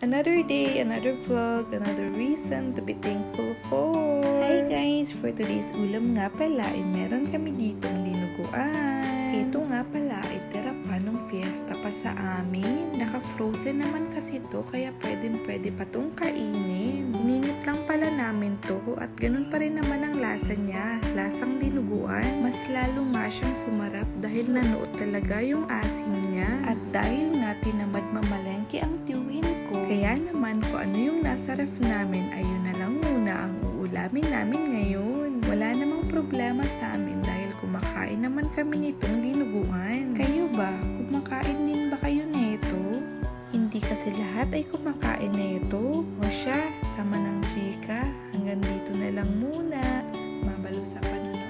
Another day, another vlog, another reason to be thankful for. Hi guys! For today's ulam nga pala ay meron kami ditong dinuguan. Ito nga pala ay tira pa nung fiesta pa sa amin. Naka-frozen naman kasi to kaya pwede pa tong kainin. Ininit lang pala namin to at ganun pa rin naman ang lasa niya. Lasang dinuguan. Mas lalo nga siyang sumarap dahil nanuot talaga yung asim niya. At dahil nga tinamad mamalengke ang tiwin ko, kaya naman kung ano yung nasa ref namin ayun na lang muna ang uulamin namin ngayon. Wala namang problema sa amin dahil kumakain naman kami nitong dinuguan. Kayo ba? Kumakain din ba kayo nito? Hindi kasi lahat ay kumakain nito. O siya, tama ng chika. Hanggang dito na lang muna. Mabalo sa panonood.